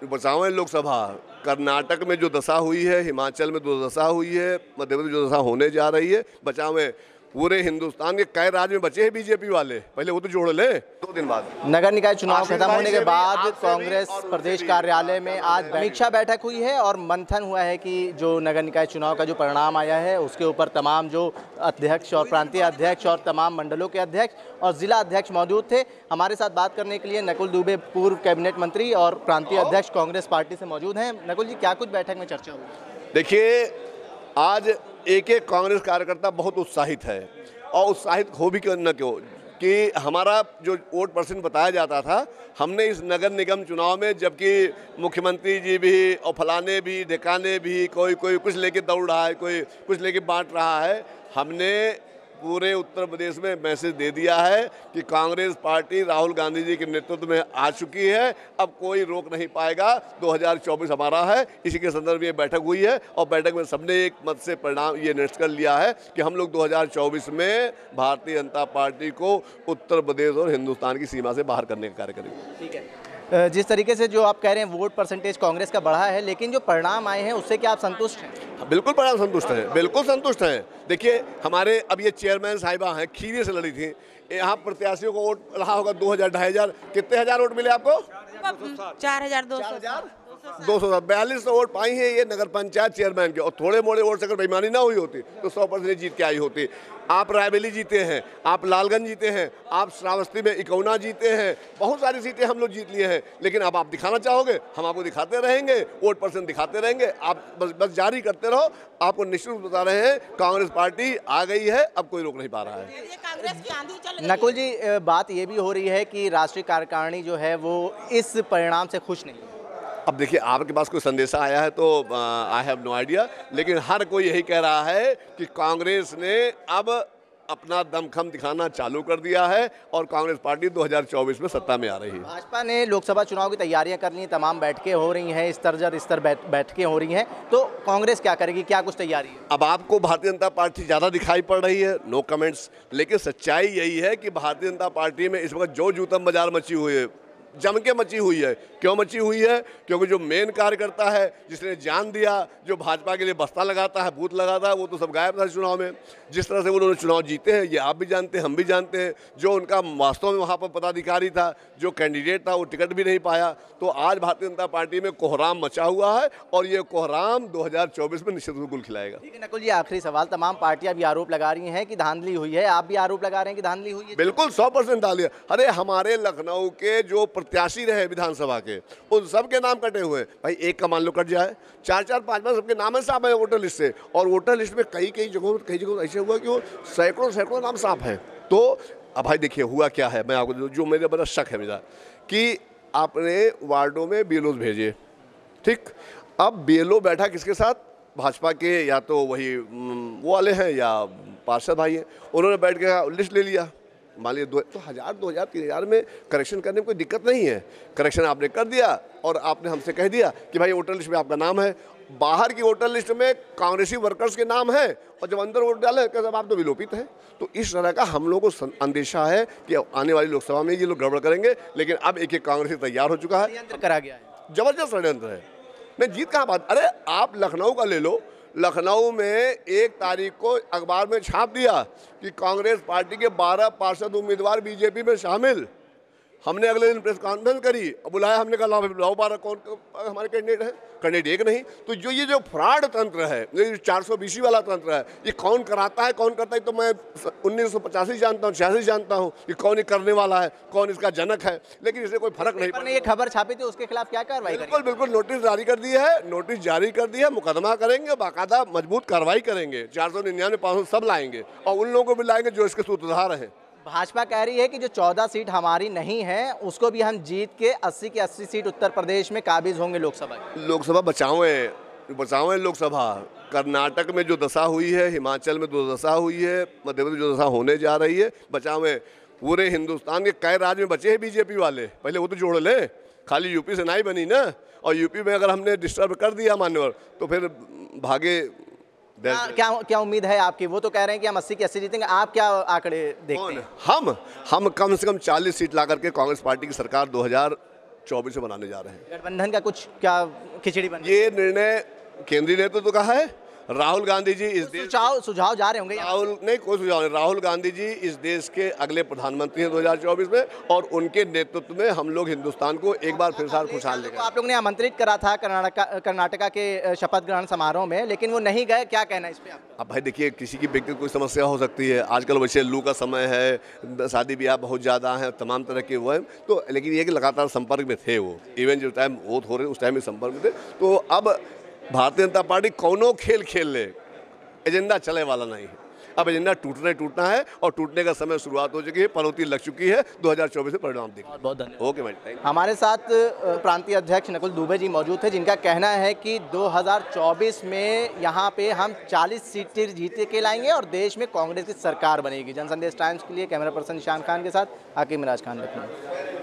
बचावें लोकसभा, कर्नाटक में जो दशा हुई है, हिमाचल में जो दशा हुई है, मध्य प्रदेश जो दशा होने जा रही है, बचावें। पूरे हिंदुस्तान के कई राज्य में बचे हैं बीजेपी वाले, पहले वो तो जोड़ ले। 2 दिन बाद नगर निकाय चुनाव खत्म होने के बाद आपसे भी कांग्रेस और प्रदेश भी। कार्यालय में आज समीक्षा बैठक हुई है और मंथन हुआ है कि जो नगर निकाय चुनाव का जो परिणाम आया है उसके ऊपर तमाम जो अध्यक्ष और प्रांतीय अध्यक्ष और तमाम मंडलों के अध्यक्ष और जिला अध्यक्ष मौजूद थे। हमारे साथ बात करने के लिए नकुल दुबे पूर्व कैबिनेट मंत्री और प्रांतीय अध्यक्ष कांग्रेस पार्टी से मौजूद हैं। नकुल जी, क्या कुछ बैठक में चर्चा हुई? देखिए, आज एक एक कांग्रेस कार्यकर्ता बहुत उत्साहित है और उत्साहित हो भी क्यों न क्यों कि हमारा जो वोट परसेंट बताया जाता था, हमने इस नगर निगम चुनाव में, जबकि मुख्यमंत्री जी भी और फलाने भी ढिकाने भी, कोई कुछ लेके दौड़ रहा है, कोई कुछ लेके बांट रहा है, हमने पूरे उत्तर प्रदेश में मैसेज दे दिया है कि कांग्रेस पार्टी राहुल गांधी जी के नेतृत्व में आ चुकी है, अब कोई रोक नहीं पाएगा। 2024 हमारा है। इसी के संदर्भ में बैठक हुई है और बैठक में सबने एक मत से परिणाम ये निश्चित कर लिया है कि हम लोग 2024 में भारतीय जनता पार्टी को उत्तर प्रदेश और हिंदुस्तान की सीमा से बाहर करने का कार्य करेंगे। ठीक है, जिस तरीके से जो आप कह रहे हैं वोट परसेंटेज कांग्रेस का बढ़ा है, लेकिन जो परिणाम आए हैं उससे क्या आप संतुष्ट हैं? बिल्कुल परिणाम संतुष्ट हैं, बिल्कुल संतुष्ट हैं। देखिए, हमारे अब ये चेयरमैन साहिबा हैं, खीरी से लड़ी थी, यहाँ प्रत्याशियों को वोट रहा होगा 2000 2500, कितने हजार वोट मिले आपको? 4200 वोट पाई है ये नगर पंचायत चेयरमैन के, और थोड़े मोड़े वोट से अगर बेईमानी ना हुई होती तो 100% जीत के आई होती। आप रायबरेली जीते हैं, आप लालगंज जीते हैं, आप श्रावस्ती में इकौना जीते हैं, बहुत सारी सीटें हम लोग जीत लिए हैं। लेकिन अब आप दिखाना चाहोगे, हम आपको दिखाते रहेंगे, वोट परसेंट दिखाते रहेंगे, आप बस जारी करते रहो। आपको निश्चित रूप से बता रहे हैं, कांग्रेस पार्टी आ गई है, अब कोई रोक नहीं पा रहा है। नकुल जी, बात ये भी हो रही है कि राष्ट्रीय कार्यकारिणी जो है वो इस परिणाम से खुश नहीं है। अब देखिए, आपके पास कोई संदेशा आया है तो आई हैव नो आइडिया, लेकिन हर कोई यही कह रहा है कि कांग्रेस ने अब अपना दमखम दिखाना चालू कर दिया है और कांग्रेस पार्टी 2024 में सत्ता में आ रही है। भाजपा ने लोकसभा चुनाव की तैयारियां कर ली, तमाम बैठकें हो रही हैं, स्तर बैठकें हो रही हैं, तो कांग्रेस क्या करेगी, क्या कुछ तैयारी है? अब आपको भारतीय जनता पार्टी ज़्यादा दिखाई पड़ रही है, नो कमेंट्स, लेकिन सच्चाई यही है कि भारतीय जनता पार्टी में इस वक्त जो जूतम बाजार मची हुई है, जम के मची हुई है। क्यों मची हुई है? क्योंकि जो मेन कार्यकर्ता है, जिसने जान दिया, जो भाजपा के लिए बस्ता लगाता है, बूथ लगाता है, वो तो सब गायब था चुनाव में। जिस तरह से उन्होंने चुनाव जीते हैं, ये आप भी जानते हैं, हम भी जानते हैं। जो उनका वास्तव में वहाँ पर पदाधिकारी था, जो कैंडिडेट था, वो टिकट भी नहीं पाया। तो आज भारतीय जनता पार्टी में कोहराम मचा हुआ है और ये कोहराम 2024 में निश्चित रूप से खिलाएगा। ठीक है नकुल जी, आखिरी सवाल, तमाम पार्टियां भी आरोप लगा रही हैं कि धांधली हुई है, आप भी आरोप लगा रहे हैं कि धांधली हुई है? बिल्कुल 100% डालिए। अरे, हमारे लखनऊ के जो प्रत्याशी रहे विधानसभा के, उन सब के नाम कटे हुए हैं। भाई, एक का मान लो कट जाए, 4-4 5-5 सबके नाम साफ है वोटर लिस्ट से, और वोटर लिस्ट में कई जगहों ऐसे हुआ कि वो सैकड़ों नाम साफ हैं। तो अब भाई देखिए, हुआ क्या है, मैं आपको जो मेरे बड़ा शक है मेरा, कि आपने वार्डों में बीएलओ भेजे, ठीक। अब बीएलओ बैठा किसके साथ? भाजपा के या तो वही वो वाले हैं या पार्षद भाई हैं। उन्होंने बैठ के लिस्ट ले लिया, मान लीजिए तो 1000, 2000, 3000 में करेक्शन करने में कोई दिक्कत नहीं है। करेक्शन आपने कर दिया और आपने हमसे कह दिया कि भाई वोटर लिस्ट में आपका नाम है, बाहर की वोटर लिस्ट में कांग्रेसी वर्कर्स के नाम है, और जब अंदर वोट डाले कहते आप तो विलोपित हैं। तो इस तरह का हम लोगों को अंदेशा है कि आने वाली लोकसभा में ये लोग गड़बड़ करेंगे। लेकिन अब एक कांग्रेसी तैयार हो चुका है, षड्यंत्र करा गया है, जबरदस्त षड्यंत्र है। नहीं, जीत कहाँ बात। अरे, आप लखनऊ का ले लो, लखनऊ में 1 तारीख को अखबार में छाप दिया कि कांग्रेस पार्टी के 12 पार्षद उम्मीदवार बीजेपी में शामिल। हमने अगले दिन प्रेस कॉन्फ्रेंस करी, बुलाया, हमने कहा लाओ 12 कौन हमारे कैंडिडेट हैं। कैंडिडेट एक नहीं। तो ये जो फ्रॉड तंत्र है, ये 420 वाला तंत्र है, ये कौन कराता है, कौन करता है? तो मैं 1985 जानता हूँ, 86 जानता हूँ कि कौन ये करने वाला है, कौन इसका जनक है, लेकिन इससे कोई फर्क नहीं पड़ता। ये खबर छापी थी, उसके खिलाफ क्या कार्रवाई? बिल्कुल नोटिस जारी कर दी है, नोटिस जारी कर दी है, मुकदमा करेंगे, बाकायदा मजबूत कार्रवाई करेंगे, 499 500 सब लाएंगे, और उन लोगों को भी लाएंगे जो इसके सूत्रधार हैं। भाजपा कह रही है कि जो 14 सीट हमारी नहीं है, उसको भी हम जीत के 80 की 80 सीट उत्तर प्रदेश में काबिज होंगे लोकसभा। बचावें लोकसभा। कर्नाटक में जो दशा हुई है, हिमाचल में जो दशा हुई है, मध्य प्रदेश जो दशा होने जा रही है, बचावें। पूरे हिंदुस्तान के कई राज्य में बचे हैं बीजेपी वाले, पहले वो तो जोड़ ले। खाली यूपी से नहीं बनी ना, और यूपी में अगर हमने डिस्टर्ब कर दिया मान्यवर, तो फिर भागे। क्या उम्मीद है आपकी? वो तो कह रहे हैं कि हम 80 की 80 जीतेंगे, आप क्या आंकड़े देखते हैं? हम कम से कम 40 सीट ला करके कांग्रेस पार्टी की सरकार 2024 में बनाने जा रहे हैं। गठबंधन का कुछ क्या खिचड़ी बन ये निर्णय केंद्रीय नेतृत्व का है। राहुल गांधी जी इस देश सुझाव जा रहे होंगे राहुल नहीं, कोई सुझाव नहीं। राहुल गांधी जी इस देश के अगले प्रधानमंत्री हैं 2024 में, और उनके नेतृत्व में हम लोग हिंदुस्तान को एक बार फिर से खुशहाल लेकर। आप लोग ने आमंत्रित करा था कर्नाटका के शपथ ग्रहण समारोह में, लेकिन वो नहीं गए, क्या कहना है इस पे आपका? अब भाई देखिए, किसी की व्यक्तिगत कोई समस्या हो सकती है। आजकल वैसे लू का समय है, शादी ब्याह बहुत ज़्यादा है, तमाम तरह के वो हैं, तो लेकिन ये कि लगातार संपर्क में थे वो, इवन जो टाइम वोट हो रहे उस टाइम में संपर्क में थे। तो अब भारतीय जनता पार्टी कौनो खेल खेल ले, एजेंडा चले वाला नहीं है। अब एजेंडा टूटना है, और टूटने का समय शुरुआत हो चुकी है, पनौती लग चुकी है। 2024 में परिणाम देखिए। बहुत बहुत धन्यवाद। ओके भाई, थैंक यू। हमारे साथ प्रांतीय अध्यक्ष नकुल दुबे जी मौजूद थे, जिनका कहना है कि 2024 में यहाँ पे हम 40 सीटें जीत के लाएंगे और देश में कांग्रेस की सरकार बनेगी। जनसंदेश टाइम्स के लिए कैमरा पर्सन निशान खान के साथ हाकिम मिराज खान लखनऊ।